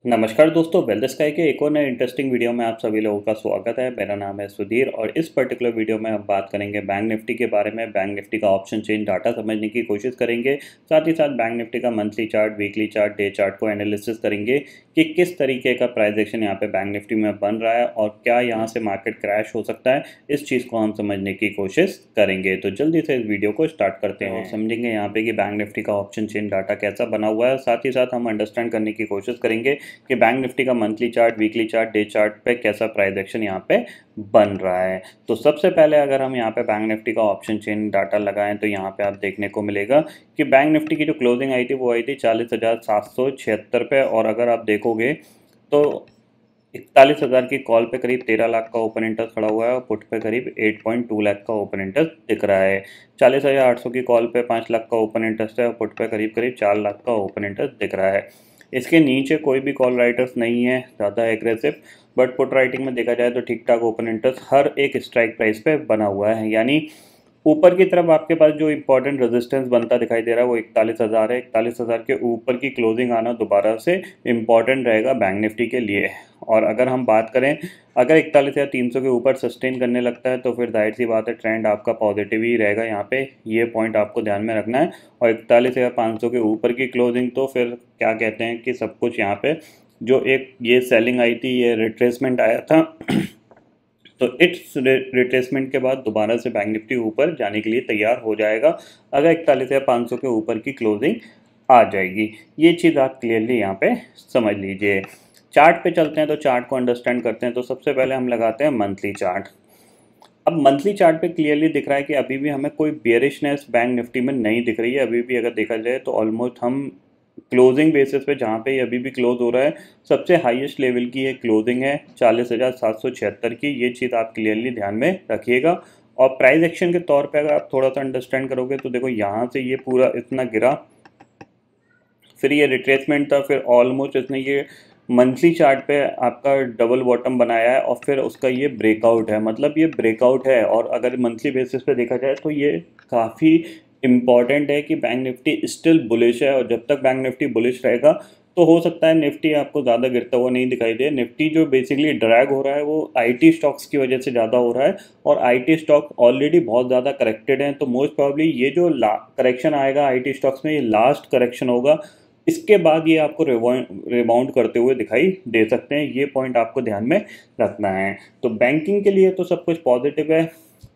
नमस्कार दोस्तों, wealth sky के एक और नए इंटरेस्टिंग वीडियो में आप सभी लोगों का स्वागत है। मेरा नाम है सुधीर और इस पर्टिकुलर वीडियो में हम बात करेंगे बैंक निफ्टी के बारे में। बैंक निफ्टी का ऑप्शन चेन डाटा समझने की कोशिश करेंगे, साथ ही साथ बैंक निफ्टी का monthly chart, weekly chart, day chart को एनालिसिस करेंगे कि किस तरीके का प्राइस एक्शन यहाँ पे बैंक निफ्टी में बन रहा है और क्या यहाँ से मार्केट क्रैश हो सकता है। इस चीज़ को हम समझने की कोशिश करेंगे। तो जल्दी से इस वीडियो को स्टार्ट करते हैं और समझेंगे यहाँ पे कि बैंक निफ्टी का ऑप्शन चेन डाटा कैसा बना हुआ है। साथ ही साथ हम अंडरस्टैंड करने की कोशिश करेंगे कि बैंक निफ्टी का monthly chart, weekly chart, day chart पे कैसा प्राइस एक्शन यहाँ पे बन रहा है। तो सबसे पहले अगर हम यहाँ पे बैंक निफ्टी का ऑप्शन चेन डाटा लगाएं तो यहाँ पे आप देखने को मिलेगा कि बैंक निफ्टी की जो क्लोजिंग आई थी वो आई थी 40,776 पे, और अगर आप देखोगे तो 41,000 की कॉल पे करीब 13 लाख का ओपन इंटरेस्ट खड़ा हुआ है और पुट पे करीब 8.2 लाख का ओपन इंटरेस्ट दिख रहा है। 40,800 की कॉल पे 5 लाख का ओपन इंटरेस्ट है और पुट पे करीब करीब 4 लाख का ओपन इंटरेस्ट दिख रहा है। इसके नीचे कोई भी कॉल राइटर्स नहीं है ज़्यादा एग्रेसिव, बट पुट राइटिंग में देखा जाए तो ठीक ठाक ओपन इंटरेस्ट हर एक स्ट्राइक प्राइस पे बना हुआ है। यानी ऊपर की तरफ आपके पास जो इंपॉर्टेंट रेजिस्टेंस बनता दिखाई दे रहा है वो 41,000 है। 41,000 के ऊपर की क्लोजिंग आना दोबारा से इम्पॉर्टेंट रहेगा बैंक निफ्टी के लिए। और अगर हम बात करें, अगर 41,300 के ऊपर सस्टेन करने लगता है तो फिर जाहिर सी बात है ट्रेंड आपका पॉजिटिव ही रहेगा। यहाँ पे ये पॉइंट आपको ध्यान में रखना है। और 41,500 के ऊपर की क्लोजिंग तो फिर क्या कहते हैं कि सब कुछ यहाँ पे जो एक ये सेलिंग आई थी, ये रिट्रेसमेंट आया था तो इट्स रिट्रेसमेंट के बाद दोबारा से बैंक निफ्टी ऊपर जाने के लिए तैयार हो जाएगा अगर 41,500 के ऊपर की क्लोजिंग आ जाएगी। ये चीज़ आप क्लियरली यहाँ पे समझ लीजिए। चार्ट पे चलते हैं तो चार्ट को अंडरस्टैंड करते हैं। तो सबसे पहले हम लगाते हैं मंथली चार्ट। अब मंथली चार्ट पे क्लियरली दिख रहा है कि अभी भी हमें कोई बेयरिशनेस बैंक निफ्टी में नहीं दिख रही है। अभी भी अगर देखा जाए तो ऑलमोस्ट हम क्लोजिंग बेसिस पे जहाँ पे अभी भी क्लोज हो रहा है, सबसे हाईएस्ट लेवल की ये क्लोजिंग है 40,776 की। ये चीज़ आप क्लियरली ध्यान में रखिएगा। और प्राइस एक्शन के तौर पे अगर आप थोड़ा सा अंडरस्टैंड करोगे तो देखो यहाँ से ये पूरा इतना गिरा, फिर ये रिट्रेसमेंट था, फिर ऑलमोस्ट इसने ये मंथली चार्ट पे आपका डबल बॉटम बनाया है और फिर उसका ये ब्रेकआउट है। मतलब ये ब्रेकआउट है और अगर मंथली बेसिस पे देखा जाए तो ये काफ़ी इम्पॉर्टेंट है कि बैंक निफ्टी स्टिल बुलिश है। और जब तक बैंक निफ्टी बुलिश रहेगा तो हो सकता है निफ्टी आपको ज़्यादा गिरता हुआ नहीं दिखाई दे। निफ्टी जो बेसिकली ड्रैग हो रहा है वो आईटी स्टॉक्स की वजह से ज़्यादा हो रहा है और आईटी स्टॉक ऑलरेडी बहुत ज़्यादा करेक्टेड हैं। तो मोस्ट प्रॉब्ली ये जो करेक्शन आएगा आईटी स्टॉक्स में, ये लास्ट करेक्शन होगा। इसके बाद ये आपको रिबाउंड करते हुए दिखाई दे सकते हैं। ये पॉइंट आपको ध्यान में रखना है। तो बैंकिंग के लिए तो सब कुछ पॉजिटिव है।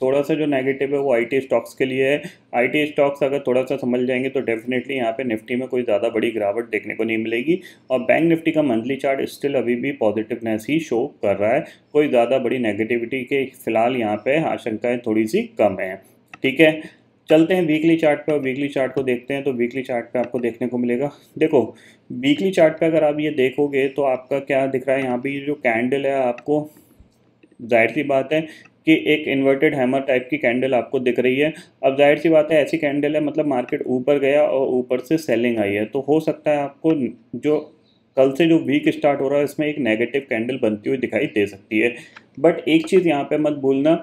थोड़ा सा जो नेगेटिव है वो आईटी स्टॉक्स के लिए है। आईटी स्टॉक्स अगर थोड़ा सा समझ जाएंगे तो डेफिनेटली यहाँ पे निफ्टी में कोई ज़्यादा बड़ी गिरावट देखने को नहीं मिलेगी। और बैंक निफ्टी का मंथली चार्ट स्टिल अभी भी पॉजिटिवनेस ही शो कर रहा है। कोई ज़्यादा बड़ी नेगेटिविटी के फिलहाल यहाँ पे आशंकाएँ थोड़ी सी कम है। ठीक है, चलते हैं वीकली चार्ट पे और वीकली चार्ट को देखते हैं। तो वीकली चार्ट पे आपको देखने को मिलेगा, देखो वीकली चार्ट पे अगर आप ये देखोगे तो आपका क्या दिख रहा है, यहाँ पे ये जो कैंडल है आपको जाहिर सी बात है कि एक इन्वर्टेड हैमर टाइप की कैंडल आपको दिख रही है। अब जाहिर सी बात है ऐसी कैंडल है, मतलब मार्केट ऊपर गया और ऊपर से सेलिंग आई है, तो हो सकता है आपको जो कल से जो वीक स्टार्ट हो रहा है इसमें एक नेगेटिव कैंडल बनती हुई दिखाई दे सकती है। बट एक चीज़ यहाँ पे मत भूलना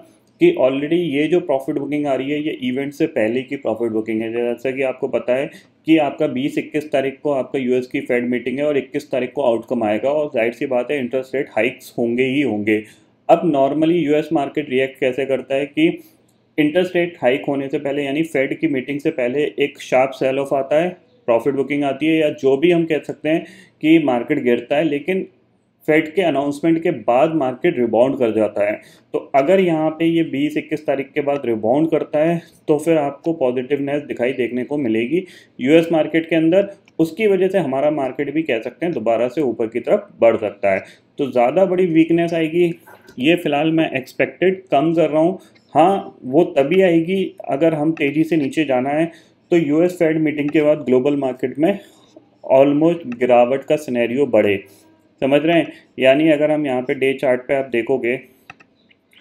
कि ऑलरेडी ये जो प्रॉफिट बुकिंग आ रही है ये इवेंट से पहले की प्रॉफिट बुकिंग है। जैसा कि आपको पता है कि आपका 20-21 तारीख को आपका यूएस की फेड मीटिंग है और 21 तारीख को आउटकम आएगा और जाहिर सी बात है इंटरेस्ट रेट हाइक्स होंगे ही होंगे। अब नॉर्मली यूएस मार्केट रिएक्ट कैसे करता है कि इंटरेस्ट रेट हाइक होने से पहले यानी फेड की मीटिंग से पहले एक शार्प सेल ऑफ आता है, प्रॉफिट बुकिंग आती है, या जो भी हम कह सकते हैं कि मार्केट गिरता है, लेकिन फेड के अनाउंसमेंट के बाद मार्केट रिबाउंड कर जाता है। तो अगर यहाँ पे ये 20-21 तारीख के बाद रिबाउंड करता है तो फिर आपको पॉजिटिवनेस दिखाई देखने को मिलेगी यूएस मार्केट के अंदर। उसकी वजह से हमारा मार्केट भी कह सकते हैं दोबारा से ऊपर की तरफ बढ़ सकता है। तो ज़्यादा बड़ी वीकनेस आएगी ये फ़िलहाल मैं एक्सपेक्टेड कम कर रहा हूँ। हाँ, वो तभी आएगी अगर हम तेज़ी से नीचे जाना है तो यूएस फेड मीटिंग के बाद ग्लोबल मार्केट में ऑलमोस्ट गिरावट का सिनेरियो बढ़े। समझ रहे हैं? यानी अगर हम यहाँ पे डे चार्ट पे आप देखोगे,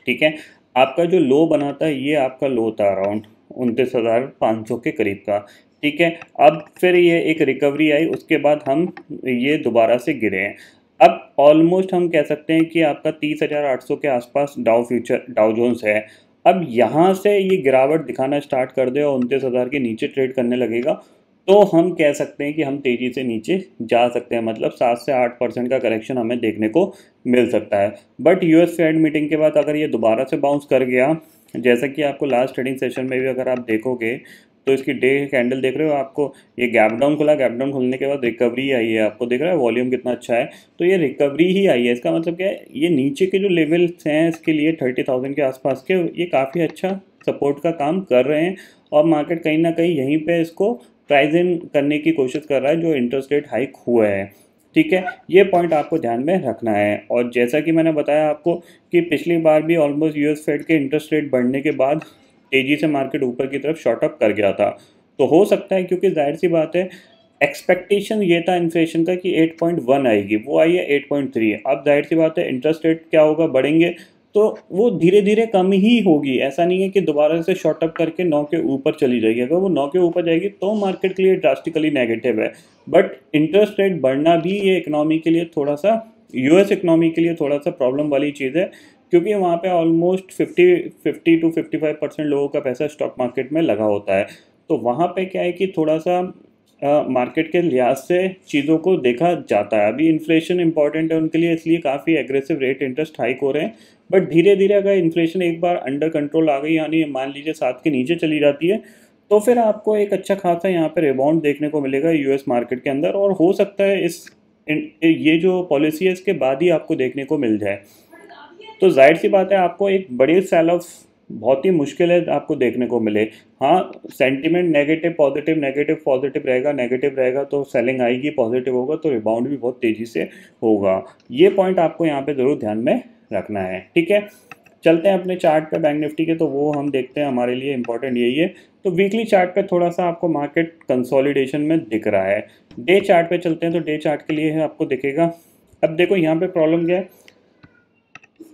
ठीक है, आपका जो लो बना था ये आपका लो था अराउंड 29,500 के करीब का। ठीक है, अब फिर ये एक रिकवरी आई, उसके बाद हम ये दोबारा से गिरे हैं। अब ऑलमोस्ट हम कह सकते हैं कि आपका 30,800 के आसपास डाउ जोन्स है। अब यहाँ से ये गिरावट दिखाना स्टार्ट कर दे और 29,000 के नीचे ट्रेड करने लगेगा तो हम कह सकते हैं कि हम तेज़ी से नीचे जा सकते हैं, मतलब 7 से 8% का करेक्शन हमें देखने को मिल सकता है। बट यूएस फेड मीटिंग के बाद अगर ये दोबारा से बाउंस कर गया, जैसा कि आपको लास्ट ट्रेडिंग सेशन में भी अगर आप देखोगे तो इसकी डे कैंडल देख रहे हो आपको, ये गैप डाउन खुला, गैप डाउन खुलने के बाद रिकवरी आई है, आपको दिख रहा है वॉल्यूम कितना अच्छा है, तो ये रिकवरी ही आई है। इसका मतलब क्या है, ये नीचे के जो लेवल्स हैं इसके लिए 30,000 के आसपास के, ये काफ़ी अच्छा सपोर्ट का काम कर रहे हैं और मार्केट कहीं ना कहीं यहीं पे इसको प्राइस इन करने की कोशिश कर रहा है जो इंटरेस्ट रेट हाइक हुआ है। ठीक है, ये पॉइंट आपको ध्यान में रखना है। और जैसा कि मैंने बताया आपको कि पिछली बार भी ऑलमोस्ट यूएस फेड के इंटरेस्ट रेट बढ़ने के बाद तेज़ी से मार्केट ऊपर की तरफ शॉर्ट अप कर गया था। तो हो सकता है, क्योंकि जाहिर सी बात है एक्सपेक्टेशन ये था इन्फ्लेशन का कि 8.1 आएगी, वो आई है 8.3। अब जाहिर सी बात है इंटरेस्ट रेट क्या होगा, बढ़ेंगे तो वो धीरे धीरे कम ही होगी। ऐसा नहीं है कि दोबारा से शॉर्ट अप करके 9 के ऊपर चली जाएगी। अगर वो 9 के ऊपर जाएगी तो मार्केट के लिए ड्रास्टिकली नेगेटिव है। बट इंटरेस्ट रेट बढ़ना भी ये इकोनॉमी के लिए थोड़ा सा, यूएस इकोनॉमी के लिए थोड़ा सा प्रॉब्लम वाली चीज़ है, क्योंकि वहाँ पे ऑलमोस्ट 50 to 55% लोगों का पैसा स्टॉक मार्केट में लगा होता है। तो वहाँ पे क्या है कि थोड़ा सा मार्केट के लिहाज से चीज़ों को देखा जाता है। अभी इन्फ्लेशन इंपॉर्टेंट है उनके लिए, इसलिए काफ़ी एग्रेसिव रेट इंटरेस्ट हाइक हो रहे हैं। बट धीरे धीरे अगर इन्फ्लेशन एक बार अंडर कंट्रोल आ गई, यानी मान लीजिए 7 के नीचे चली जाती है, तो फिर आपको एक अच्छा खासा यहाँ पे रिबाउंड देखने को मिलेगा यूएस मार्केट के अंदर। और हो सकता है ये जो पॉलिसी है इसके बाद ही आपको देखने को मिल जाए। तो जाहिर सी बात है आपको एक बड़ी सेल ऑफ बहुत ही मुश्किल है आपको देखने को मिले। हाँ, सेंटीमेंट नेगेटिव पॉजिटिव रहेगा, नेगेटिव रहेगा तो सेलिंग आएगी, पॉजिटिव होगा तो रिबाउंड भी बहुत तेज़ी से होगा। ये पॉइंट आपको यहाँ पे ज़रूर ध्यान में रखना है। ठीक है, चलते हैं अपने चार्ट पे बैंक निफ्टी के, तो वो हम देखते हैं, हमारे लिए इंपॉर्टेंट यही है। तो वीकली चार्ट पे थोड़ा सा आपको मार्केट कंसोलिडेशन में दिख रहा है। डे चार्ट पे चलते हैं, तो डे चार्ट के लिए है आपको दिखेगा। अब देखो यहाँ पे प्रॉब्लम क्या है,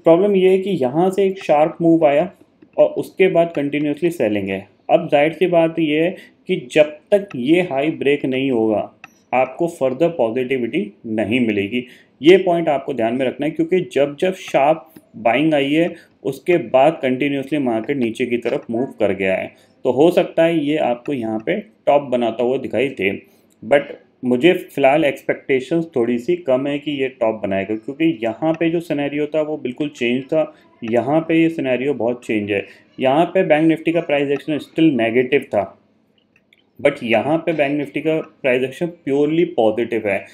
प्रॉब्लम ये है कि यहाँ से एक शार्प मूव आया और उसके बाद कंटिन्यूसली सेलिंग है। अब जाहिर सी बात ये है कि जब तक ये हाई ब्रेक नहीं होगा आपको फर्दर पॉजिटिविटी नहीं मिलेगी। ये पॉइंट आपको ध्यान में रखना है, क्योंकि जब जब शार्प बाइंग आई है उसके बाद कंटिन्यूसली मार्केट नीचे की तरफ मूव कर गया है। तो हो सकता है ये आपको यहाँ पे टॉप बनाता हुआ दिखाई दे, बट मुझे फ़िलहाल एक्सपेक्टेशंस थोड़ी सी कम है कि ये टॉप बनाएगा, क्योंकि यहाँ पे जो सिनेरियो था वो बिल्कुल चेंज था, यहाँ पे ये सिनेरियो बहुत चेंज है। यहाँ पे बैंक निफ्टी का प्राइस एक्शन स्टिल नेगेटिव था, बट यहाँ पे बैंक निफ्टी का प्राइस एक्शन प्योरली पॉजिटिव है।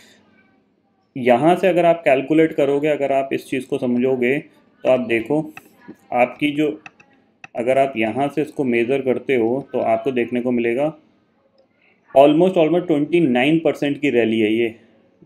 यहाँ से अगर आप कैलकुलेट करोगे, अगर आप इस चीज़ को समझोगे, तो आप देखो आपकी जो, अगर आप यहाँ से इसको मेज़र करते हो तो आपको देखने को मिलेगा ऑलमोस्ट 29% की रैली है ये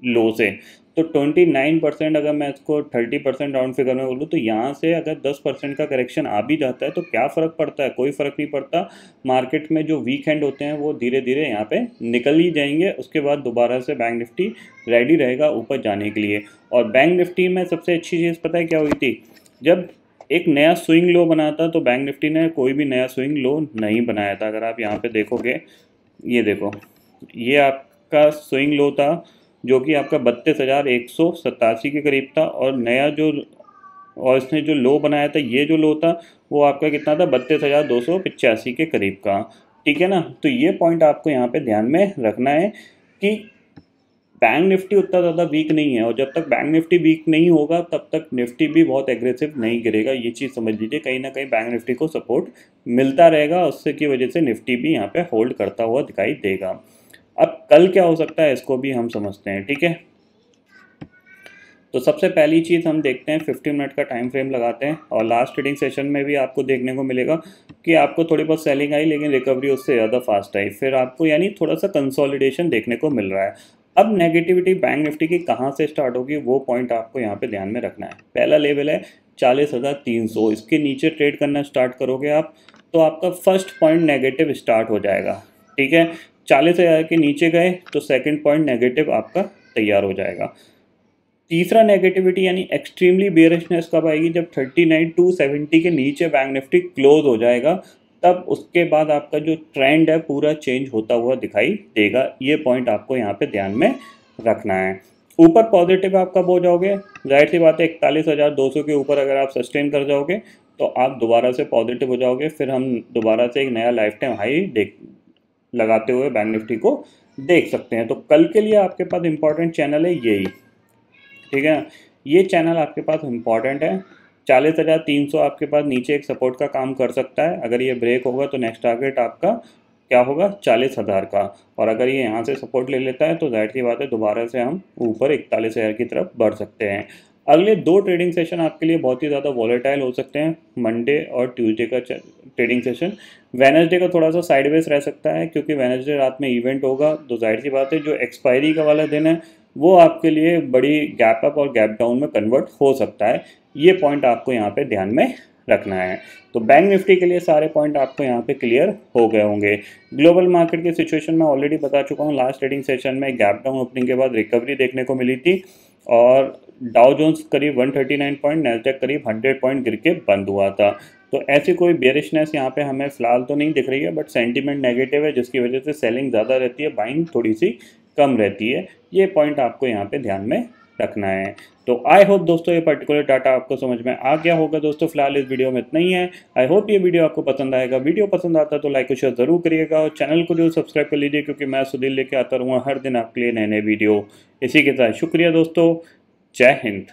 लो से। तो 29%, अगर मैं इसको 30% राउंड फिगर में बोलूँ, तो यहाँ से अगर 10% का करेक्शन आ भी जाता है तो क्या फ़र्क पड़ता है, कोई फ़र्क नहीं पड़ता। मार्केट में जो वीकेंड होते हैं वो धीरे धीरे यहाँ पे निकल ही जाएंगे, उसके बाद दोबारा से बैंक निफ्टी रेडी रहेगा ऊपर जाने के लिए। और बैंक निफ्टी में सबसे अच्छी चीज़ पता है क्या हुई थी, जब एक नया स्विंग लो बना था तो बैंक निफ्टी ने कोई भी नया स्विंग लो नहीं बनाया था। अगर आप यहाँ पे देखोगे, ये देखो, ये आपका स्विंग लो था जो कि आपका 32,187 के करीब था, और नया जो, और इसने जो लो बनाया था, ये जो लो था वो आपका कितना था, 32,285 के करीब का। ठीक है ना, तो ये पॉइंट आपको यहाँ पे ध्यान में रखना है कि बैंक निफ्टी उतना ज़्यादा वीक नहीं है, और जब तक बैंक निफ्टी वीक नहीं होगा तब तक निफ्टी भी बहुत एग्रेसिव नहीं गिरेगा। ये चीज़ समझ लीजिए, कहीं ना कहीं बैंक निफ्टी को सपोर्ट मिलता रहेगा, उससे की वजह से निफ्टी भी यहाँ पे होल्ड करता हुआ दिखाई देगा। अब कल क्या हो सकता है इसको भी हम समझते हैं। ठीक है, तो सबसे पहली चीज़ हम देखते हैं 15 मिनट का टाइम फ्रेम लगाते हैं, और लास्ट ट्रेडिंग सेशन में भी आपको देखने को मिलेगा कि आपको थोड़ी बहुत सेलिंग आई लेकिन रिकवरी उससे ज़्यादा फास्ट आई, फिर आपको यानी थोड़ा सा कंसोलिडेशन देखने को मिल रहा है। अब नेगेटिविटी बैंक निफ्टी की कहाँ से स्टार्ट होगी वो पॉइंट आपको यहाँ पे ध्यान में रखना है। पहला लेवल है 40,300, इसके नीचे ट्रेड करना स्टार्ट करोगे आप तो आपका फर्स्ट पॉइंट नेगेटिव स्टार्ट हो जाएगा। ठीक है, 40,000 के नीचे गए तो सेकंड पॉइंट नेगेटिव आपका तैयार हो जाएगा। तीसरा नेगेटिविटी यानी एक्सट्रीमली बेयरिशनेस कब आएगी, जब 39,270 के नीचे बैंक निफ्टी क्लोज हो जाएगा, तब उसके बाद आपका जो ट्रेंड है पूरा चेंज होता हुआ दिखाई देगा। ये पॉइंट आपको यहाँ पे ध्यान में रखना है। ऊपर पॉजिटिव आप कब हो जाओगे, जाहिर सी बात है 41,200 के ऊपर अगर आप सस्टेन कर जाओगे तो आप दोबारा से पॉजिटिव हो जाओगे, फिर हम दोबारा से एक नया लाइफ टाइम हाई लगाते हुए बैंक निफ्टी को देख सकते हैं। तो कल के लिए आपके पास इंपॉर्टेंट चैनल है यही, ठीक है। ये चैनल आपके पास इंपॉर्टेंट है। 40,300 आपके पास नीचे एक सपोर्ट का काम कर सकता है। अगर ये ब्रेक होगा तो नेक्स्ट टारगेट आपका क्या होगा, 40,000 का। और अगर ये यहाँ से सपोर्ट ले लेता है तो जाहिर सी बात है दोबारा से हम ऊपर 41,000 की तरफ बढ़ सकते हैं। अगले 2 ट्रेडिंग सेशन आपके लिए बहुत ही ज़्यादा वॉलेटाइल हो सकते हैं, मंडे और ट्यूसडे का ट्रेडिंग सेशन। वेडनेसडे का थोड़ा सा साइडवेज रह सकता है क्योंकि वेडनेसडे रात में इवेंट होगा, तो जाहिर सी बात है जो एक्सपायरी का वाला दिन है वो आपके लिए बड़ी गैप अप और गैप डाउन में कन्वर्ट हो सकता है। ये पॉइंट आपको यहाँ पे ध्यान में रखना है। तो बैंक निफ्टी के लिए सारे पॉइंट आपको यहाँ पे क्लियर हो गए होंगे। ग्लोबल मार्केट की सिचुएशन में ऑलरेडी बता चुका हूँ, लास्ट ट्रेडिंग सेशन में गैप डाउन ओपनिंग के बाद रिकवरी देखने को मिली थी और डाउ जोन्स करीब 139 पॉइंट, नैस्डैक करीब 100 पॉइंट गिर के बंद हुआ था। तो ऐसी कोई बेरिशनेस यहाँ पे हमें फिलहाल तो नहीं दिख रही है, बट सेंटीमेंट नेगेटिव है जिसकी वजह से सेलिंग ज़्यादा रहती है, बाइंग थोड़ी सी कम रहती है। ये पॉइंट आपको यहाँ पे ध्यान में रखना है। तो आई होप दोस्तों ये पर्टिकुलर डाटा आपको समझ में आ गया होगा। दोस्तों फिलहाल इस वीडियो में इतना ही है। आई होप ये वीडियो आपको पसंद आएगा। वीडियो पसंद आता है तो लाइक और शेयर जरूर करिएगा और चैनल को जो सब्सक्राइब कर लीजिए, क्योंकि मैं सुधीर लेके आता रहूँगा हर दिन आपके लिए नए नए वीडियो। इसी के साथ शुक्रिया दोस्तों, जय हिंद।